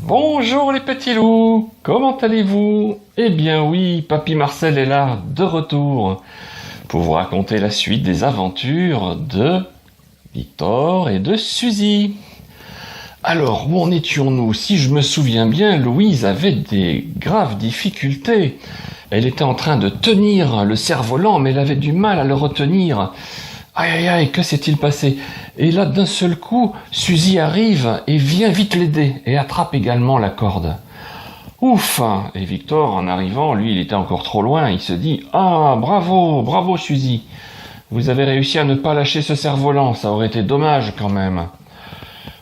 Bonjour les petits loups, comment allez-vous? Eh bien oui, Papy Marcel est là, de retour, pour vous raconter la suite des aventures de Victor et de Suzy. Alors, où en étions-nous? Si je me souviens bien, Louise avait des graves difficultés. Elle était en train de tenir le cerf-volant, mais elle avait du mal à le retenir. Aïe aïe aïe, que s'est-il passé? Et là, d'un seul coup, Suzy arrive et vient vite l'aider et attrape également la corde. Ouf! Et Victor, en arrivant, lui, il était encore trop loin. Il se dit: ah, bravo, bravo Suzy. Vous avez réussi à ne pas lâcher ce cerf-volant. Ça aurait été dommage quand même.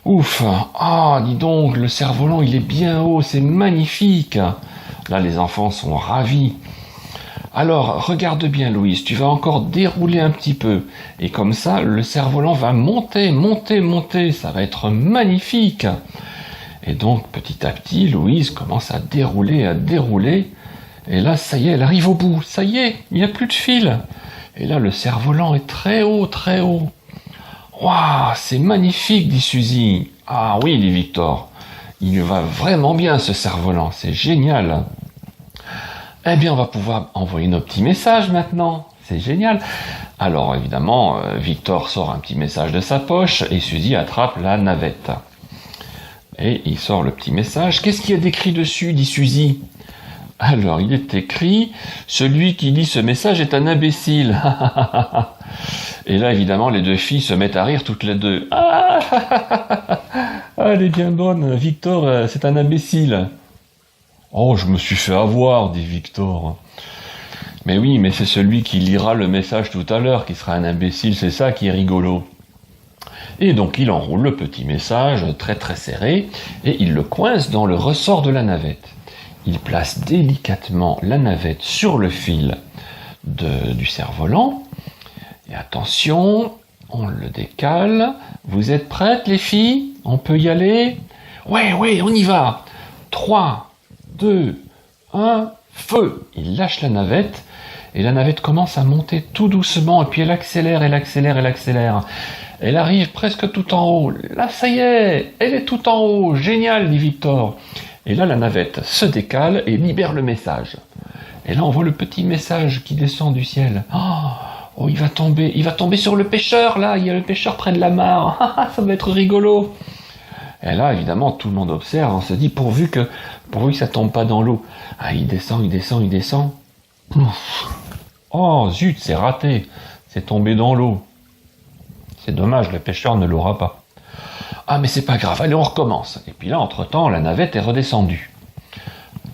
Ouf! Ah, dis donc, le cerf-volant, il est bien haut. C'est magnifique. Là, les enfants sont ravis. Alors, regarde bien Louise, tu vas encore dérouler un petit peu. Et comme ça, le cerf-volant va monter, monter, monter. Ça va être magnifique. Et donc, petit à petit, Louise commence à dérouler, Et là, ça y est, elle arrive au bout. Ça y est, il n'y a plus de fil. Et là, le cerf-volant est très haut, très haut. Waouh, c'est magnifique, dit Suzy. Ah oui, dit Victor. Il va vraiment bien, ce cerf-volant. C'est génial. Eh bien, on va pouvoir envoyer nos petits messages maintenant. C'est génial. Alors, évidemment, Victor sort un petit message de sa poche et Suzy attrape la navette. Et il sort le petit message. Qu'est-ce qu'il y a d'écrit dessus, dit Suzy. Alors, il est écrit: celui qui lit ce message est un imbécile. Et là, évidemment, les deux filles se mettent à rire toutes les deux. Ah, elle est bien bonne. Victor, c'est un imbécile. Oh, je me suis fait avoir, dit Victor. Mais oui, mais c'est celui qui lira le message tout à l'heure qui sera un imbécile, c'est ça qui est rigolo. Et donc il enroule le petit message très très serré et il le coince dans le ressort de la navette. Il place délicatement la navette sur le fil du cerf-volant. Et attention, on le décale. Vous êtes prêtes les filles? On peut y aller? Ouais, on y va. 3, 2, 1, feu! Il lâche la navette, et la navette commence à monter tout doucement, et puis elle accélère, elle accélère, elle accélère. Elle arrive presque tout en haut. Là, ça y est, elle est tout en haut. Génial, dit Victor. Et là, la navette se décale et libère le message. Et là, on voit le petit message qui descend du ciel. Oh, il va tomber sur le pêcheur, là. Il y a le pêcheur près de la mare. Ça va être rigolo. Et là, évidemment, tout le monde observe, on se dit, pourvu que ça tombe pas dans l'eau. Ah, il descend. Ouf. Oh, zut, c'est raté. C'est tombé dans l'eau. C'est dommage, le pêcheur ne l'aura pas. Ah, mais c'est pas grave, allez, on recommence. Et puis là, entre-temps, la navette est redescendue.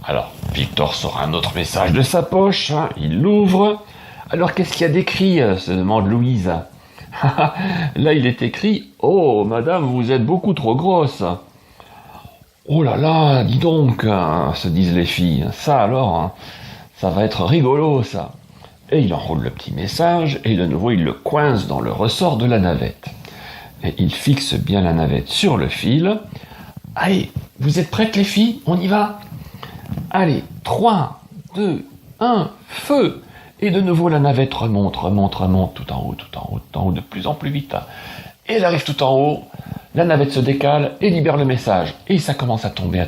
Alors, Victor sort un autre message de sa poche, il l'ouvre. Alors, qu'est-ce qu'il y a d'écrit, se demande Louise. Là, il est écrit: oh, madame, vous êtes beaucoup trop grosse. Oh là là, dis donc, se disent les filles. Ça alors, ça va être rigolo, ça. Et il enroule le petit message, et de nouveau, il le coince dans le ressort de la navette. Et il fixe bien la navette sur le fil. Allez, vous êtes prêtes, les filles? On y va? Allez, 3, 2, 1, feu! Et de nouveau, la navette remonte, tout en haut, de plus en plus vite. Et elle arrive tout en haut, la navette se décale et libère le message. Et ça commence à tomber.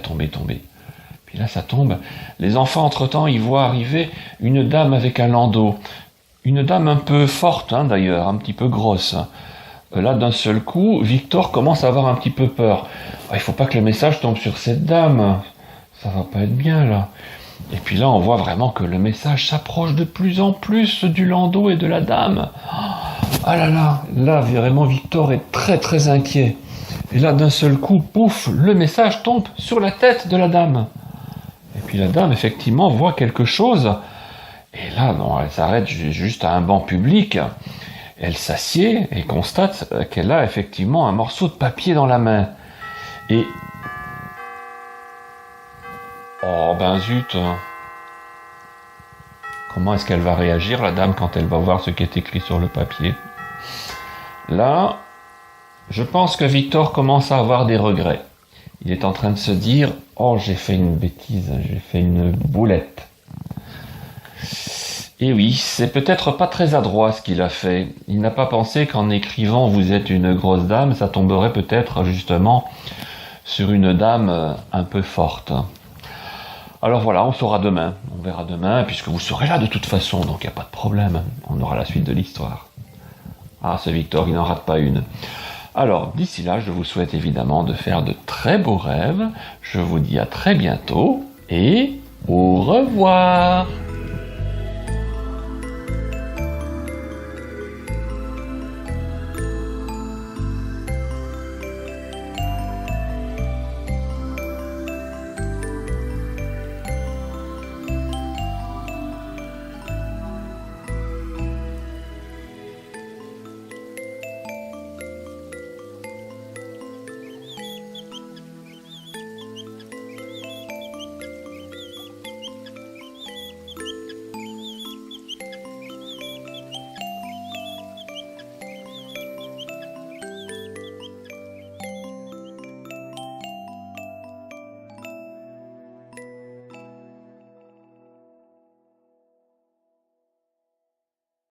Puis là, ça tombe. Les enfants, entre-temps, ils voient arriver une dame avec un landau. Une dame un peu forte, d'ailleurs, un petit peu grosse. Là, d'un seul coup, Victor commence à avoir un petit peu peur. Il faut pas que le message tombe sur cette dame. Ça va pas être bien, là. Et puis là, on voit vraiment que le message s'approche de plus en plus du landau et de la dame. Ah là, vraiment, Victor est très très inquiet. Et là, d'un seul coup, pouf, le message tombe sur la tête de la dame. Et puis la dame, effectivement, voit quelque chose. Et là, non, elle s'arrête juste à un banc public. Elle s'assied et constate qu'elle a effectivement un morceau de papier dans la main. Et... oh ben zut. Comment est-ce qu'elle va réagir, la dame, quand elle va voir ce qui est écrit sur le papier? Là, je pense que Victor commence à avoir des regrets. Il est en train de se dire: oh, j'ai fait une bêtise, j'ai fait une boulette. Et oui, c'est peut-être pas très adroit ce qu'il a fait. Il n'a pas pensé qu'en écrivant « vous êtes une grosse dame », ça tomberait peut-être justement sur une dame un peu forte. Alors voilà, on saura demain. On verra demain, puisque vous serez là de toute façon, donc il n'y a pas de problème. On aura la suite de l'histoire. Ah, ce Victor, il n'en rate pas une. Alors, d'ici là, je vous souhaite évidemment de faire de très beaux rêves. Je vous dis à très bientôt et au revoir.